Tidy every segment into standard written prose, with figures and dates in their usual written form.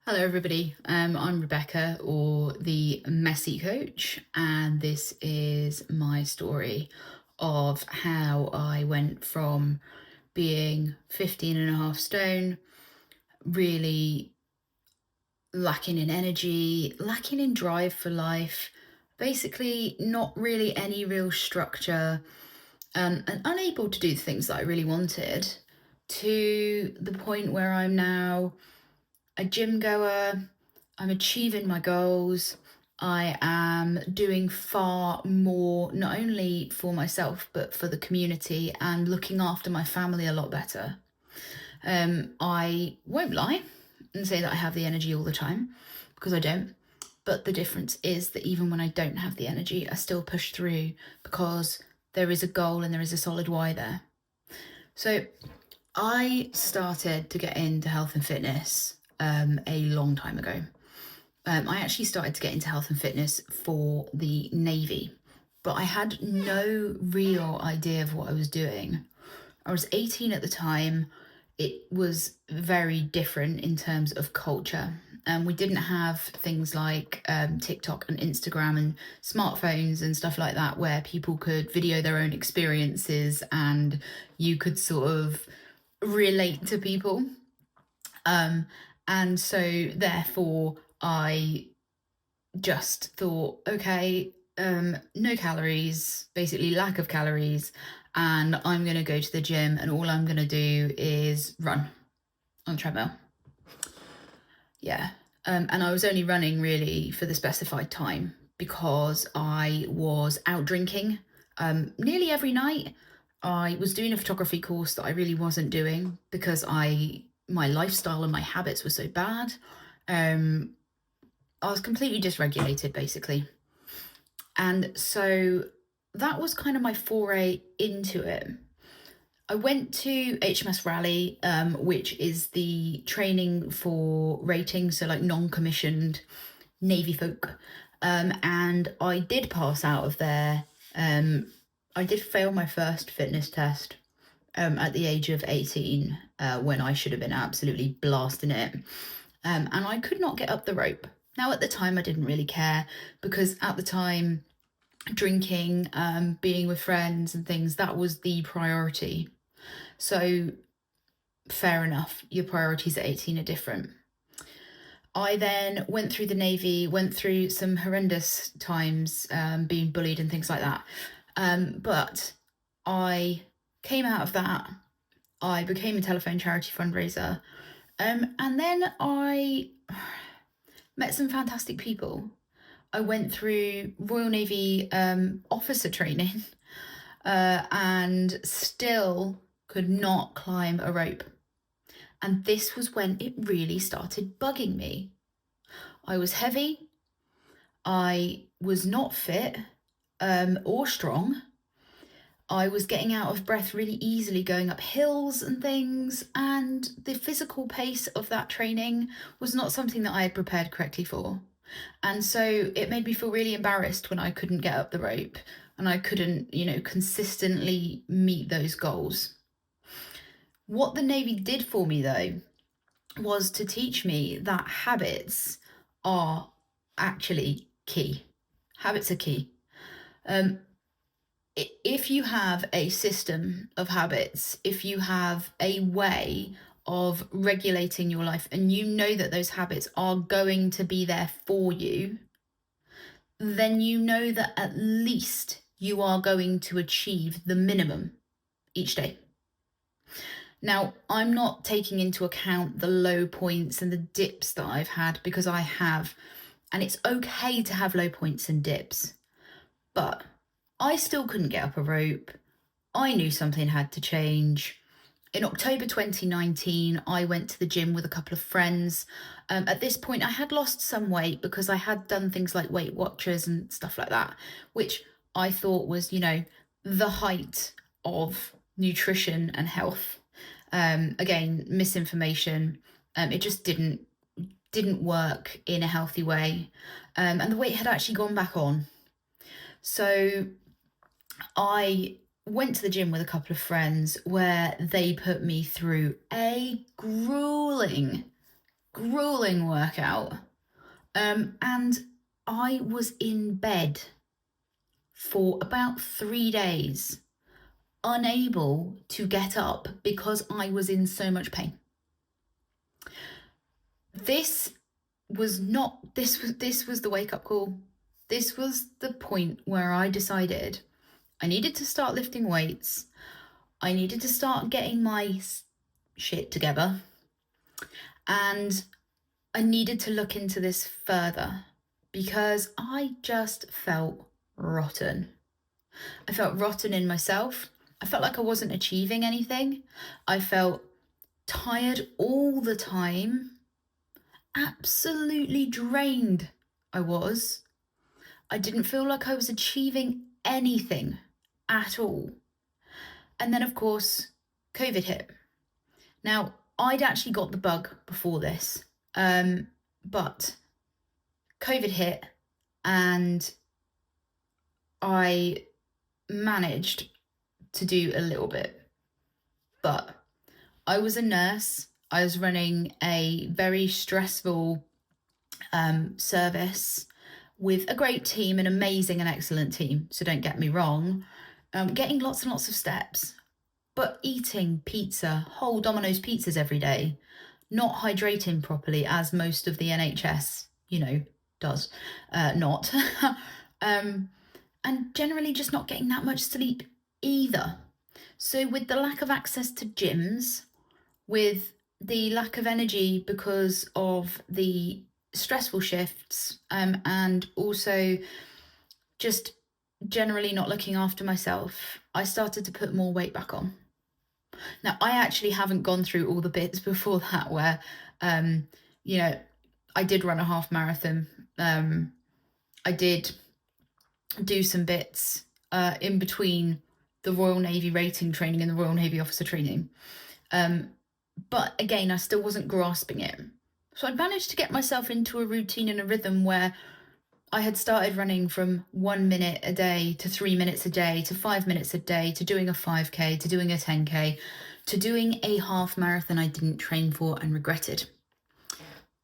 Hello, everybody. I'm Rebecca, or the Messy Coach, and this is my story of how I went from being 15 and a half stone, really lacking in energy, lacking in drive for life, basically not really any real structure, and unable to do the things that I really wanted, to the point where I'm now a gym goer. I'm achieving my goals. I am doing far more, not only for myself, but for the community, and looking after my family a lot better. I won't lie and say that I have the energy all the time, because I don't. But the difference is that even when I don't have the energy, I still push through, because there is a goal and there is a solid why there. So I started to get into health and fitness a long time ago. I actually started to get into health and fitness for the Navy, but I had no real idea of what I was doing. I was 18 at the time. It was very different in terms of culture. We didn't have things like TikTok and Instagram and smartphones and stuff like that, where people could video their own experiences and you could sort of relate to people. And so therefore I just thought, okay, no calories, basically lack of calories, and I'm going to go to the gym, and all I'm going to do is run on the treadmill. Yeah. And I was only running really for the specified time, because I was out drinking nearly every night. I was doing a photography course that I really wasn't doing, because my lifestyle and my habits were so bad. I was completely dysregulated, basically. And so that was kind of my foray into it. I went to HMS Rally, which is the training for rating, so like non-commissioned Navy folk. And I did pass out of there. I did fail my first fitness test at the age of 18, when I should have been absolutely blasting it. And I could not get up the rope. Now, at the time, I didn't really care, because at the time, drinking, being with friends and things, that was the priority. So, fair enough, your priorities at 18 are different. I then went through the Navy, went through some horrendous times, being bullied and things like that. But I came out of that. I became a telephone charity fundraiser. And then I met some fantastic people. I went through Royal Navy officer training, and still could not climb a rope. And this was when it really started bugging me. I was heavy. I was not fit or strong. I was getting out of breath really easily going up hills and things, and the physical pace of that training was not something that I had prepared correctly for. And so it made me feel really embarrassed when I couldn't get up the rope and I couldn't, consistently meet those goals. What the Navy did for me, though, was to teach me that habits are actually key. Habits are key. If you have a system of habits, if you have a way of regulating your life, and you know that those habits are going to be there for you, then you know that at least you are going to achieve the minimum each day. Now, I'm not taking into account the low points and the dips that I've had, because I have, and it's okay to have low points and dips, but I still couldn't get up a rope. I knew something had to change. In October 2019, I went to the gym with a couple of friends. At this point, I had lost some weight, because I had done things like Weight Watchers and stuff like that, which I thought was, the height of nutrition and health. Again, misinformation. It just didn't work in a healthy way. And the weight had actually gone back on. So I went to the gym with a couple of friends, where they put me through a grueling grueling workout. And I was in bed for about 3 days, unable to get up because I was in so much pain. This was the wake-up call. This was the point where I decided I needed to start lifting weights. I needed to start getting my shit together. And I needed to look into this further because I just felt rotten. I felt rotten in myself. I felt like I wasn't achieving anything. I felt tired all the time. Absolutely drained I was. I didn't feel like I was achieving anything at all. And then, of course, COVID hit. Now, I'd actually got the bug before this, but COVID hit and I managed to do a little bit. But I was a nurse. I was running a very stressful service with a great team, an amazing and excellent team. So don't get me wrong. Getting lots and lots of steps, but eating pizza, whole Domino's pizzas every day, not hydrating properly as most of the NHS, does not. And generally just not getting that much sleep either. So with the lack of access to gyms, with the lack of energy because of the stressful shifts, and also just generally not looking after myself, I started to put more weight back on. Now, I actually haven't gone through all the bits before that where, I did run a half marathon. I did do some bits in between the Royal Navy rating training and the Royal Navy officer training. But again, I still wasn't grasping it. So I'd managed to get myself into a routine and a rhythm where I had started running from 1 minute a day to 3 minutes a day to 5 minutes a day to doing a 5K to doing a 10K to doing a half marathon I didn't train for and regretted.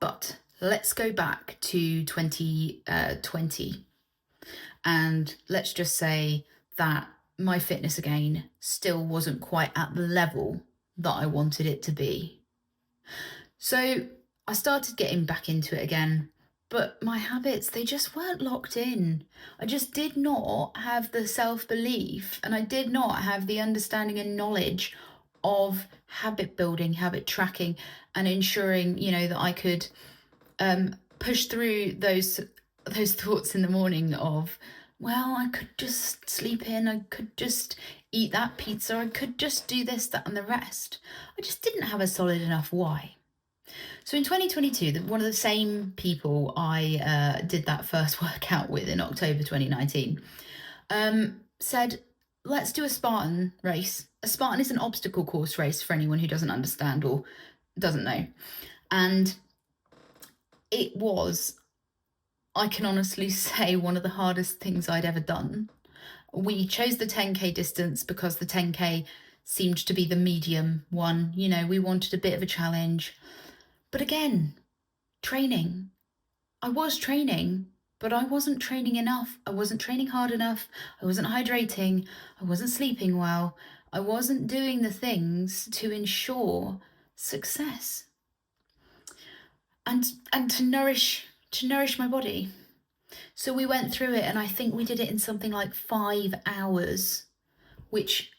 But let's go back to 2020 and let's just say that my fitness again still wasn't quite at the level that I wanted it to be. So I started getting back into it again, but my habits, they just weren't locked in. I just did not have the self-belief and I did not have the understanding and knowledge of habit building, habit tracking, and ensuring, that I could push through those thoughts in the morning of, well, I could just sleep in, I could just eat that pizza, I could just do this, that, and the rest. I just didn't have a solid enough why. So in 2022, one of the same people I did that first workout with in October 2019 said, let's do a Spartan race. A Spartan is an obstacle course race for anyone who doesn't understand or doesn't know. And it was, I can honestly say, one of the hardest things I'd ever done. We chose the 10K distance because the 10K seemed to be the medium one. We wanted a bit of a challenge. But again, training. I was training, but I wasn't training enough. I wasn't training hard enough. I wasn't hydrating. I wasn't sleeping well. I wasn't doing the things to ensure success and to nourish my body. So we went through it, and I think we did it in something like 5 hours, which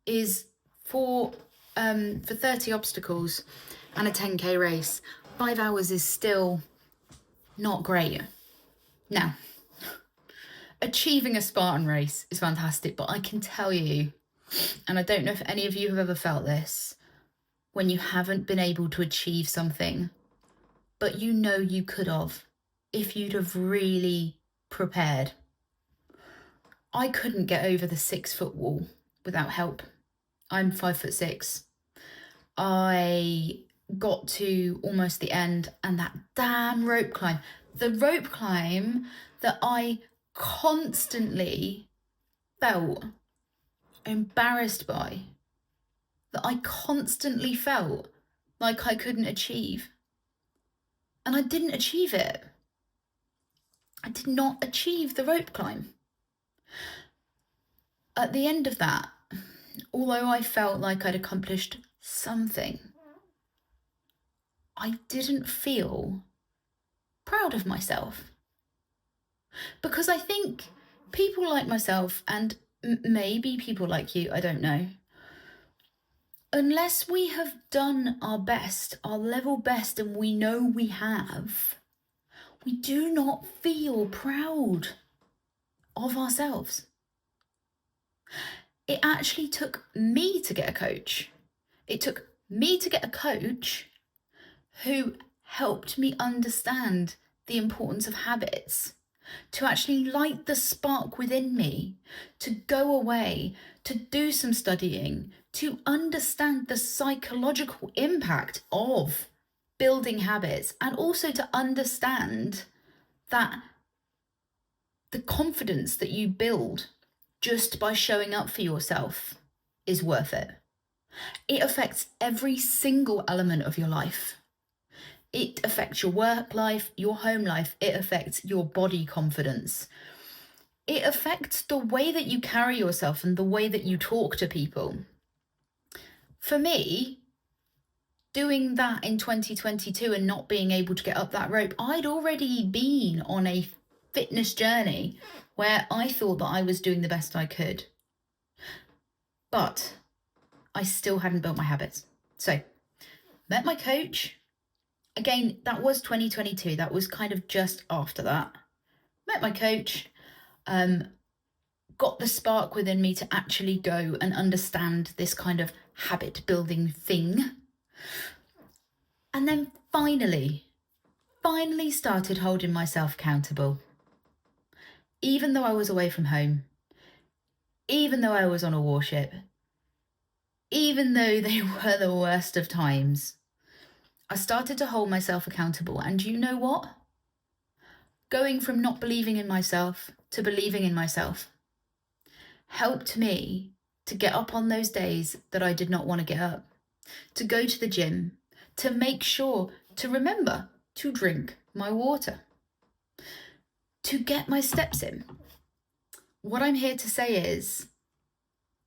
is for 30 obstacles and a 10K race. 5 hours is still not great. Now, achieving a Spartan race is fantastic, but I can tell you, and I don't know if any of you have ever felt this, when you haven't been able to achieve something, but you could have, if you'd have really prepared. I couldn't get over the 6-foot wall without help. I'm 5'6". I got to almost the end, and that damn rope climb, the rope climb that I constantly felt embarrassed by, that I constantly felt like I couldn't achieve. And I didn't achieve it. I did not achieve the rope climb. At the end of that, although I felt like I'd accomplished something, I didn't feel proud of myself. Because I think people like myself, and maybe people like you, I don't know, unless we have done our best, our level best, and we know we have, we do not feel proud of ourselves. It actually took me to get a coach. It took me to get a coach who helped me understand the importance of habits, to actually light the spark within me, to go away, to do some studying, to understand the psychological impact of building habits, and also to understand that the confidence that you build just by showing up for yourself is worth it. It affects every single element of your life. It affects your work life, your home life. It affects your body confidence. It affects the way that you carry yourself and the way that you talk to people. For me, doing that in 2022 and not being able to get up that rope, I'd already been on a fitness journey where I thought that I was doing the best I could. But I still hadn't built my habits. So, met my coach. Again, that was 2022. That was kind of just after that. Met my coach, got the spark within me to actually go and understand this kind of habit building thing. And then finally started holding myself accountable. Even though I was away from home, even though I was on a warship, even though they were the worst of times, I started to hold myself accountable. And you know what? Going from not believing in myself to believing in myself helped me to get up on those days that I did not want to get up, to go to the gym, to make sure to remember to drink my water, to get my steps in. What I'm here to say is,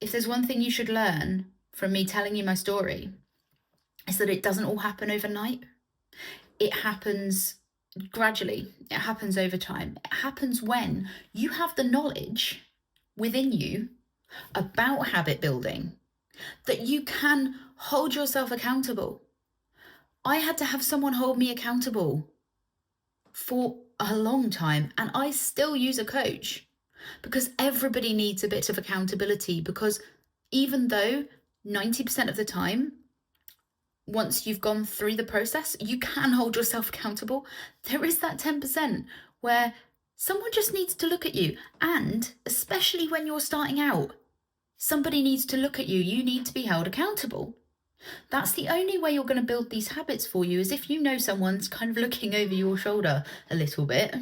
if there's one thing you should learn from me telling you my story, is that it doesn't all happen overnight. It happens gradually. It happens over time. It happens when you have the knowledge within you about habit building that you can hold yourself accountable. I had to have someone hold me accountable for a long time, and I still use a coach because everybody needs a bit of accountability, because even though 90% of the time, once you've gone through the process, you can hold yourself accountable, there is that 10% where someone just needs to look at you. And especially when you're starting out, somebody needs to look at you. You need to be held accountable. That's the only way you're going to build these habits for you, is if you know someone's kind of looking over your shoulder a little bit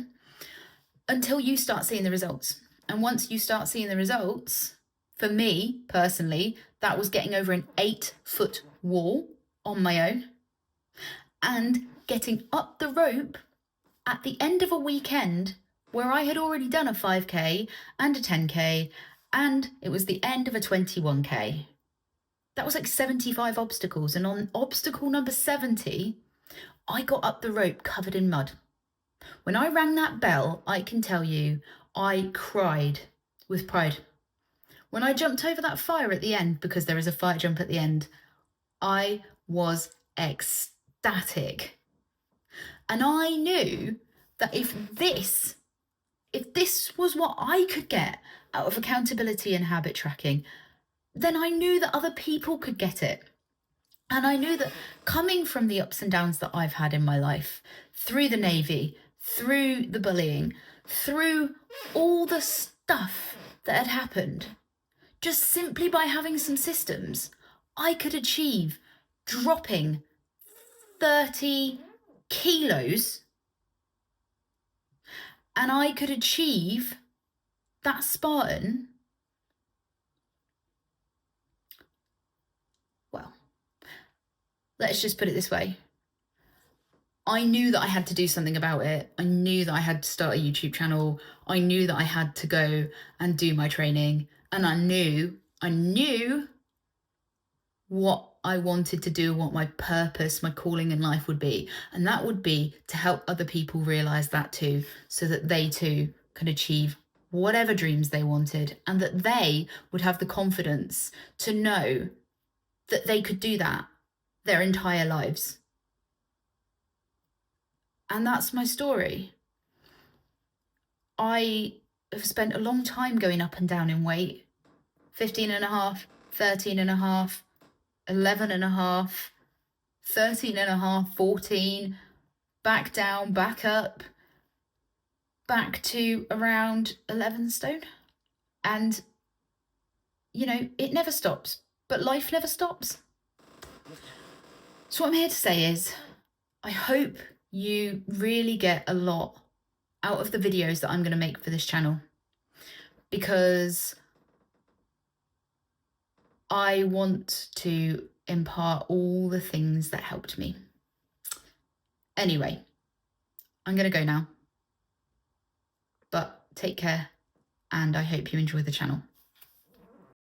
until you start seeing the results. And once you start seeing the results, for me personally, that was getting over an 8-foot wall on my own and getting up the rope at the end of a weekend where I had already done a 5K and a 10K, and it was the end of a 21K. That was like 75 obstacles. And on obstacle number 70, I got up the rope covered in mud. When I rang that bell, I can tell you, I cried with pride. When I jumped over that fire at the end, because there is a fire jump at the end, I was ecstatic. And I knew that if this was what I could get out of accountability and habit tracking, then I knew that other people could get it. And I knew that coming from the ups and downs that I've had in my life, through the Navy, through the bullying, through all the stuff that had happened, just simply by having some systems, I could achieve dropping 30 kilos, and I could achieve that Spartan. Well, let's just put it this way. I knew that I had to do something about it. I knew that I had to start a YouTube channel. I knew that I had to go and do my training. And I knew what I wanted to do, what my purpose, my calling in life would be. And that would be to help other people realize that too, so that they too can achieve whatever dreams they wanted, and that they would have the confidence to know that they could do that their entire lives. And that's my story. I have spent a long time going up and down in weight, 15 and a half, 13 and a half, 11 and a half, 13 and a half, 14, back down, back up, back to around 11 stone. And, you know, it never stops, but life never stops. So what I'm here to say is, I hope you really get a lot out of the videos that I'm going to make for this channel, because I want to impart all the things that helped me. Anyway, I'm going to go now, but take care, and I hope you enjoy the channel.